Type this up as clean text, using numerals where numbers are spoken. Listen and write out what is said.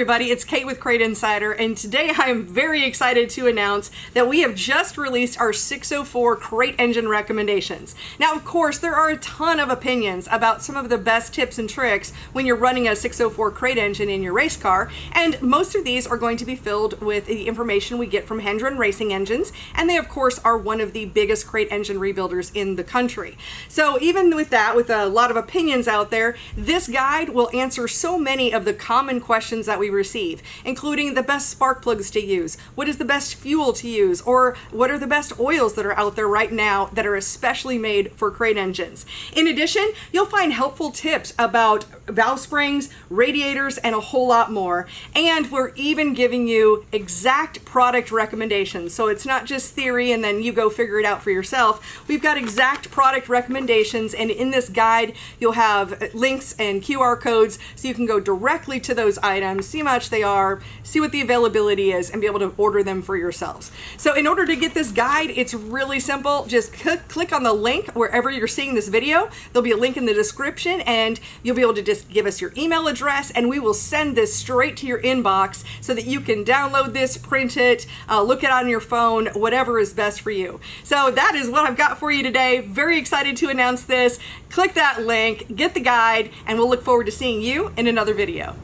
everybody, it's Kate with Crate Insider, and today I am very excited to announce that we have just released our 604 crate engine recommendations. Now, of course, there are a ton of opinions about some of the best tips and tricks when you're running a 604 crate engine in your race car, and most of these are going to be filled with the information we get from Hendren Racing Engines, and they, of course, are one of the biggest crate engine rebuilders in the country. So even with that, with a lot of opinions out there, this guide will answer so many of the common questions that we receive, including the best spark plugs to use, what is the best fuel to use, or what are the best oils that are out there right now that are especially made for crate engines. In addition, you'll find helpful tips about valve springs, radiators, and a whole lot more. And we're even giving you exact product recommendations. So it's not just theory and then you go figure it out for yourself. We've got exact product recommendations, and in this guide, you'll have links and QR codes so you can go directly to those items, see how much they are, see what the availability is, and be able to order them for yourselves. So in order to get this guide, it's really simple. Just click on the link wherever you're seeing this video. There'll be a link in the description, and you'll be able to just give us your email address, and we will send this straight to your inbox so that you can download this, print it, look it on your phone, whatever is best for you. So that is what I've got for you today. Very excited to announce this. Click that link, get the guide, and we'll look forward to seeing you in another video.